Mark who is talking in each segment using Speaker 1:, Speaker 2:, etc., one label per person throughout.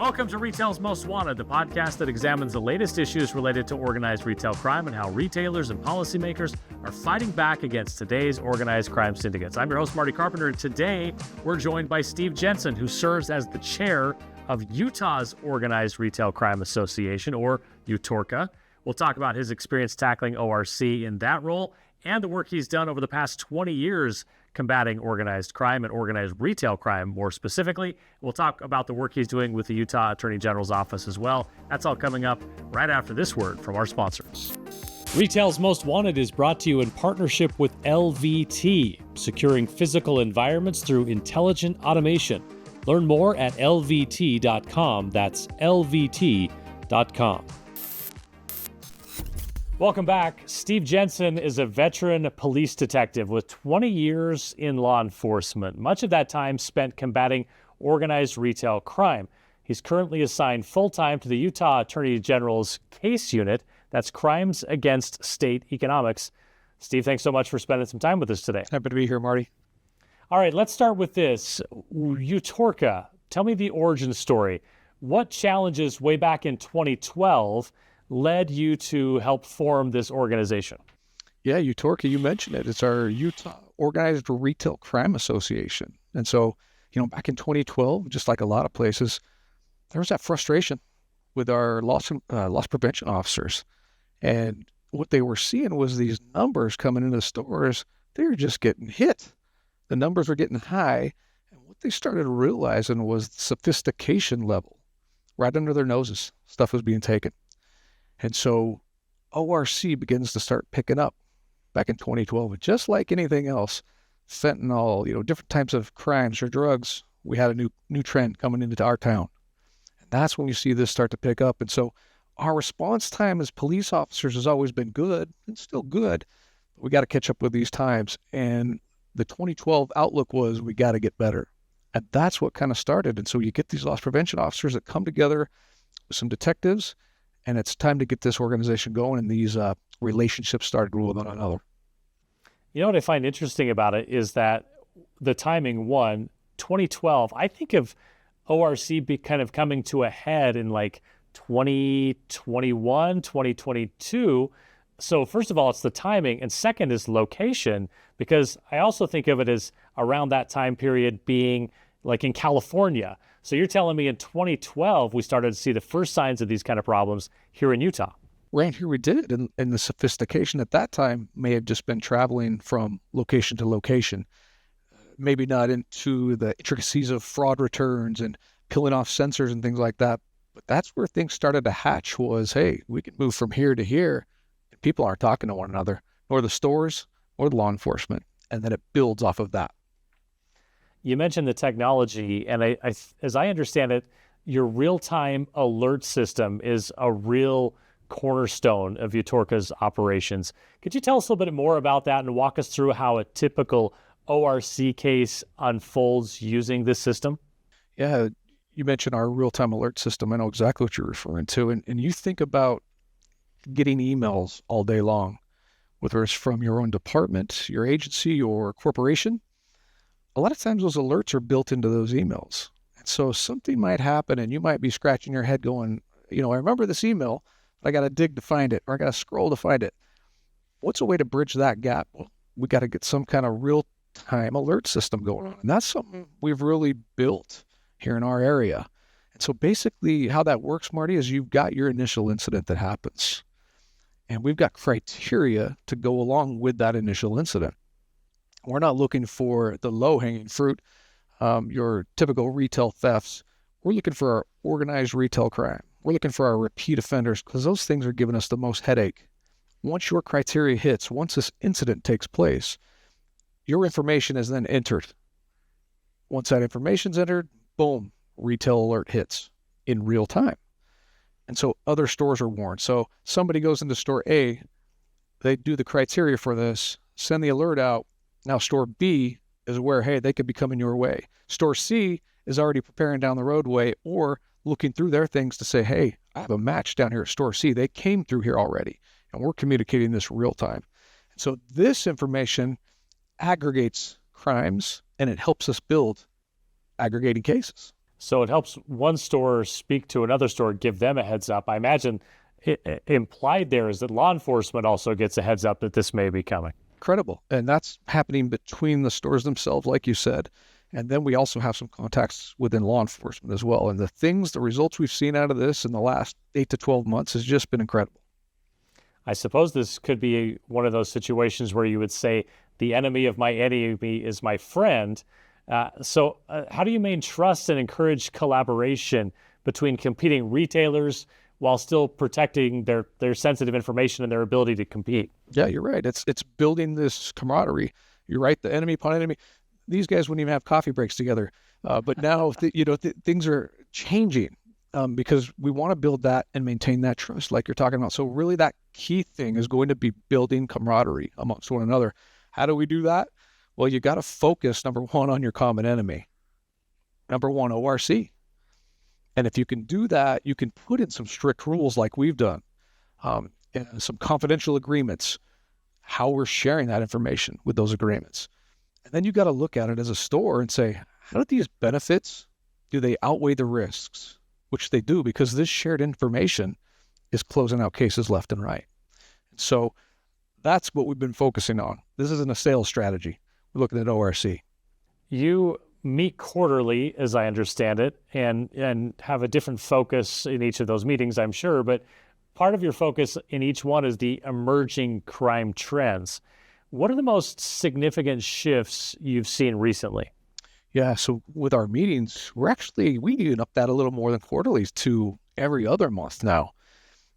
Speaker 1: Welcome to Retail's Most Wanted, the podcast that examines the latest issues related to organized retail crime and how retailers and policymakers are fighting back against today's organized crime syndicates. I'm your host, Marty Carpenter, and today we're joined by Steve Jensen, who serves as the chair of Utah's Organized Retail Crime Association, or UTORCA. We'll talk about his experience tackling ORC in that role and the work he's done over the past 20 years combating organized crime and organized retail crime more specifically. We'll talk about the work he's doing with the Utah Attorney General's office as well. That's all coming up right after this word from our sponsors. Retail's Most Wanted is brought to you in partnership with LVT, securing physical environments through intelligent automation. Learn more at lvt.com. That's lvt.com. Welcome back. Steve Jensen is a veteran police detective with 20 years in law enforcement, much of that time spent combating organized retail crime. He's currently assigned full-time to the Utah Attorney General's case unit. That's Crimes Against State Economics. Steve, thanks so much for spending some time with us today.
Speaker 2: Happy to be here, Marty.
Speaker 1: All right, let's start with this. UTORCA, tell me the origin story. What challenges way back in 2012 led you to help form this organization?
Speaker 2: Yeah, UTORCA, you mentioned it. It's our Utah Organized Retail Crime Association. And so, back in 2012, just like a lot of places, there was that frustration with our loss prevention officers. And what they were seeing was these numbers coming into the stores, they were just getting hit. The numbers were getting high. And what they started realizing was the sophistication level. Right under their noses, stuff was being taken. And so ORC begins to start picking up back in 2012. And just like anything else, fentanyl, different types of crimes or drugs, we had a new trend coming into our town. And that's when you see this start to pick up. And so our response time as police officers has always been good and still good. But we got to catch up with these times. And the 2012 outlook was we got to get better. And that's what kind of started. And so you get these loss prevention officers that come together with some detectives, and it's time to get this organization going, and these relationships started with one another.
Speaker 1: You know what I find interesting about it is that the timing, 2012, I think of ORC kind of coming to a head in like 2021, 2022. So first of all, it's the timing, and second is location, because I also think of it as around that time period being like in California. So you're telling me in 2012, we started to see the first signs of these kind of problems here in Utah.
Speaker 2: Right here we did. And the sophistication at that time may have just been traveling from location to location, maybe not into the intricacies of fraud returns and peeling off sensors and things like that. But that's where things started to hatch was, hey, we can move from here to here, and people aren't talking to one another, nor the stores, or the law enforcement. And then it builds off of that.
Speaker 1: You mentioned the technology, and I, as I understand it, your real-time alert system is a real cornerstone of UTORCA's operations. Could you tell us a little bit more about that and walk us through how a typical ORC case unfolds using this system?
Speaker 2: Yeah, you mentioned our real-time alert system. I know exactly what you're referring to. And you think about getting emails all day long, whether it's from your own department, your agency, or corporation. A lot of times those alerts are built into those emails. And so something might happen and you might be scratching your head going, I remember this email, but I got to dig to find it, or I got to scroll to find it. What's a way to bridge that gap? Well, we got to get some kind of real-time alert system going on. And that's something we've really built here in our area. And so basically how that works, Marty, is you've got your initial incident that happens. And we've got criteria to go along with that initial incident. We're not looking for the low-hanging fruit, your typical retail thefts. We're looking for our organized retail crime. We're looking for our repeat offenders, because those things are giving us the most headache. Once your criteria hits, once this incident takes place, your information is then entered. Once that information's entered, boom, retail alert hits in real time. And so other stores are warned. So somebody goes into store A, they do the criteria for this, send the alert out. Now store B is aware, hey, they could be coming your way. Store C is already preparing down the roadway or looking through their things to say, hey, I have a match down here at store C. They came through here already, and we're communicating this real time. So this information aggregates crimes, and it helps us build aggregating cases.
Speaker 1: So it helps one store speak to another store, give them a heads up. I imagine implied there is that law enforcement also gets a heads up that this may be coming.
Speaker 2: Incredible. And that's happening between the stores themselves, like you said. And then we also have some contacts within law enforcement as well. And the results we've seen out of this in the last 8 to 12 months has just been incredible.
Speaker 1: I suppose this could be one of those situations where you would say the enemy of my enemy is my friend. So how do you maintain trust and encourage collaboration between competing retailers while still protecting their sensitive information and their ability to compete?
Speaker 2: Yeah, you're right. It's building this camaraderie. You're right. The enemy upon enemy. These guys wouldn't even have coffee breaks together. But now, things are changing because we want to build that and maintain that trust, like you're talking about. So really, that key thing is going to be building camaraderie amongst one another. How do we do that? Well, you got to focus, number one, on your common enemy. Number one, ORC. And if you can do that, you can put in some strict rules like we've done, and some confidential agreements, how we're sharing that information with those agreements. And then you got to look at it as a store and say, how do these benefits, do they outweigh the risks? Which they do, because this shared information is closing out cases left and right. So that's what we've been focusing on. This isn't a sales strategy. We're looking at ORC.
Speaker 1: You meet quarterly, as I understand it, and have a different focus in each of those meetings, I'm sure, but part of your focus in each one is the emerging crime trends. What are the most significant shifts you've seen recently?
Speaker 2: Yeah, so with our meetings, we even up that a little more than quarterlies to every other month now.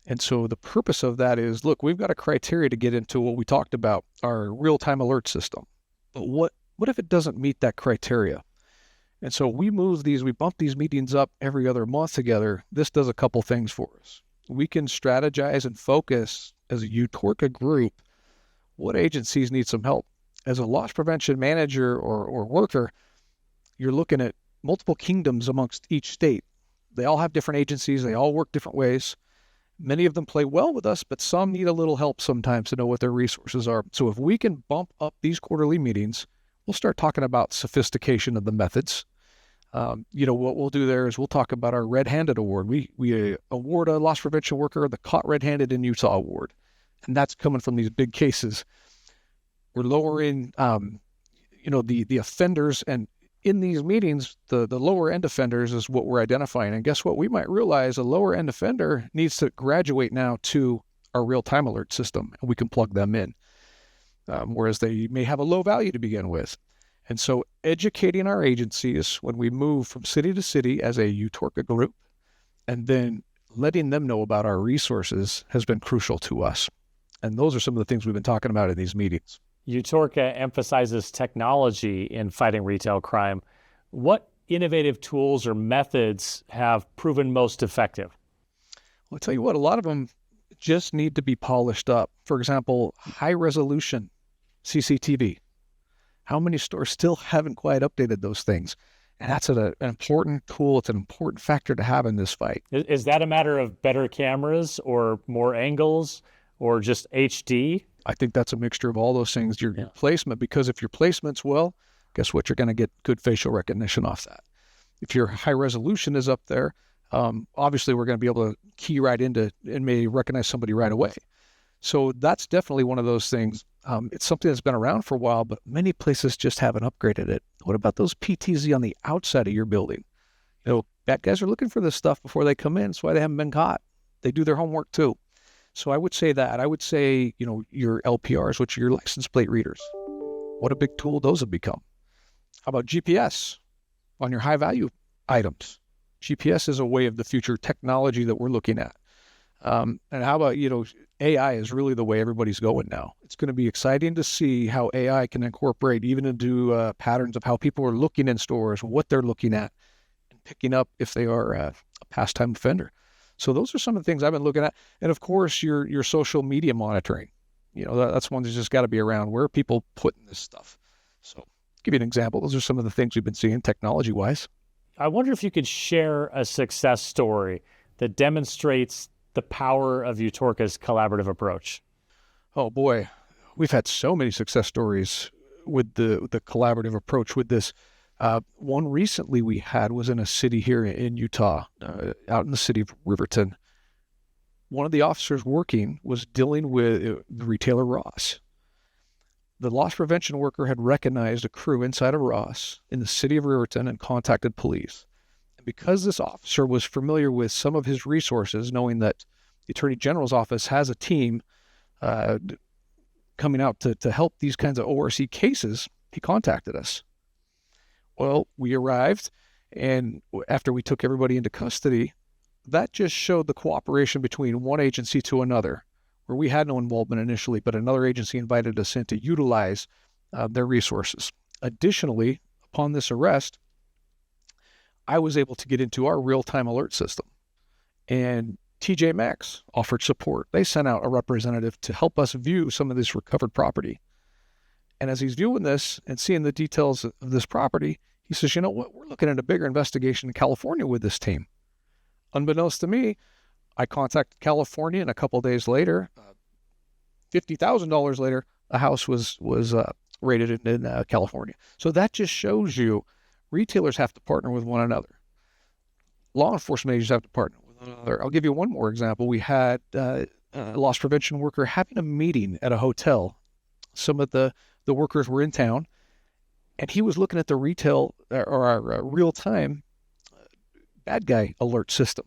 Speaker 2: And so the purpose of that is, look, we've got a criteria to get into what we talked about, our real-time alert system. But what if it doesn't meet that criteria? And so we bump these meetings up every other month together. This does a couple things for us. We can strategize and focus as a UTORCA group what agencies need some help. As a loss prevention manager or worker, you're looking at multiple kingdoms amongst each state. They all have different agencies. They all work different ways. Many of them play well with us, but some need a little help sometimes to know what their resources are. So if we can bump up these quarterly meetings, we'll start talking about sophistication of the methods. What we'll do there is we'll talk about our red-handed award. We award a loss prevention worker the Caught Red-Handed in Utah award, and that's coming from these big cases. We're lowering, the offenders, and in these meetings, the lower end offenders is what we're identifying. And guess what? We might realize a lower end offender needs to graduate now to our real-time alert system, and we can plug them in. Whereas they may have a low value to begin with. And so educating our agencies when we move from city to city as a UTORCA group, and then letting them know about our resources has been crucial to us. And those are some of the things we've been talking about in these meetings.
Speaker 1: UTORCA emphasizes technology in fighting retail crime. What innovative tools or methods have proven most effective?
Speaker 2: Well, I'll tell you what, a lot of them just need to be polished up. For example, high-resolution CCTV. How many stores still haven't quite updated those things? And that's an important tool. It's an important factor to have in this fight.
Speaker 1: Is that a matter of better cameras or more angles or just HD?
Speaker 2: I think that's a mixture of all those things. Your placement, because if your placement's well, guess what? You're going to get good facial recognition off that. If your high resolution is up there, obviously we're going to be able to key right into and may recognize somebody right away. So that's definitely one of those things. It's something that's been around for a while, but many places just haven't upgraded it. What about those PTZ on the outside of your building? Bad guys are looking for this stuff before they come in. That's why they haven't been caught. They do their homework too. So I would say that. I would say, your LPRs, which are your license plate readers. What a big tool those have become. How about GPS on your high value items? GPS is a way of the future technology that we're looking at. And how about, AI is really the way everybody's going now. It's going to be exciting to see how AI can incorporate even into patterns of how people are looking in stores, what they're looking at, and picking up if they are a past-time offender. So those are some of the things I've been looking at. And of course, your social media monitoring. That's one that's just got to be around. Where are people putting this stuff? So give you an example. Those are some of the things we've been seeing technology-wise.
Speaker 1: I wonder if you could share a success story that demonstrates the power of UTORCA's collaborative approach.
Speaker 2: Oh boy, we've had so many success stories with the collaborative approach with this. One recently we had was in a city here in Utah, out in the city of Riverton. One of the officers working was dealing with the retailer Ross. The loss prevention worker had recognized a crew inside of Ross in the city of Riverton and contacted police. And because this officer was familiar with some of his resources, knowing that the Attorney General's office has a team coming out to help these kinds of ORC cases, he contacted us. Well, we arrived, and after we took everybody into custody, that just showed the cooperation between one agency to another, where we had no involvement initially, but another agency invited us in to utilize their resources. Additionally, upon this arrest, I was able to get into our real-time alert system, and TJ Maxx offered support. They sent out a representative to help us view some of this recovered property. And as he's viewing this and seeing the details of this property, he says, you know what, we're looking at a bigger investigation in California with this team. Unbeknownst to me, I contacted California, and a couple of days later, $50,000 later, a house was raided in California. So that just shows you retailers have to partner with one another. Law enforcement agencies have to partner with one another. I'll give you one more example. We had a loss prevention worker having a meeting at a hotel. Some of the workers were in town, and he was looking at the retail or our real-time bad guy alert system.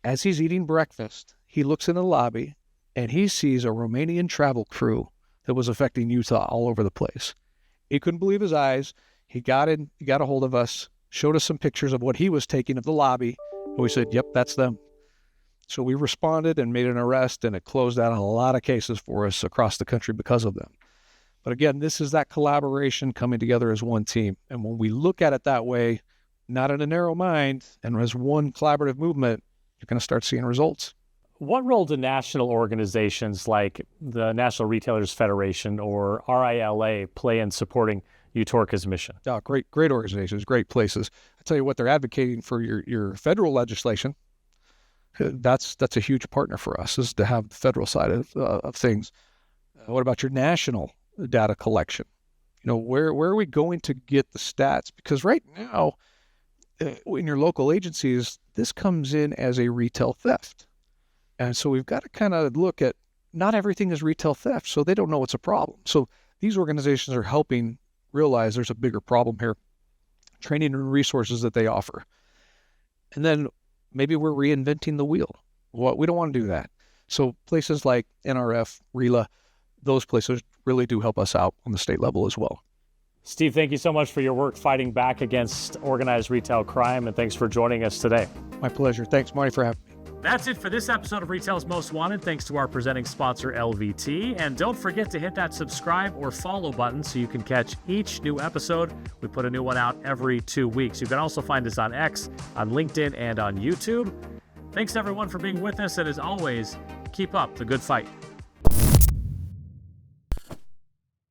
Speaker 2: As he's eating breakfast, he looks in the lobby, and he sees a Romanian travel crew that was affecting Utah all over the place. He couldn't believe his eyes. He got a hold of us, showed us some pictures of what he was taking of the lobby, and we said, yep, that's them. So we responded and made an arrest, and it closed out a lot of cases for us across the country because of them. But again, this is that collaboration coming together as one team. And when we look at it that way, not in a narrow mind, and as one collaborative movement, you're going to start seeing results.
Speaker 1: What role do national organizations like the National Retailers Federation or RILA play in supporting UTORCA's mission?
Speaker 2: Oh, great organizations, great places. I tell you what, they're advocating for your federal legislation. That's a huge partner for us, is to have the federal side of things. What about your national data collection? You know, where are we going to get the stats? Because right now, in your local agencies, this comes in as a retail theft. And so we've got to kind of look at, not everything is retail theft, so they don't know it's a problem. So these organizations are helping realize there's a bigger problem here, training and resources that they offer. And then maybe we're reinventing the wheel. Well, we don't want to do that. So places like NRF, RILA, those places really do help us out on the state level as well.
Speaker 1: Steve, thank you so much for your work fighting back against organized retail crime, and thanks for joining us today.
Speaker 2: My pleasure. Thanks, Marty, for having me.
Speaker 1: That's it for this episode of Retail's Most Wanted. Thanks to our presenting sponsor, LVT. And don't forget to hit that subscribe or follow button so you can catch each new episode. We put a new one out every 2 weeks. You can also find us on X, on LinkedIn, and on YouTube. Thanks, everyone, for being with us. And as always, keep up the good fight.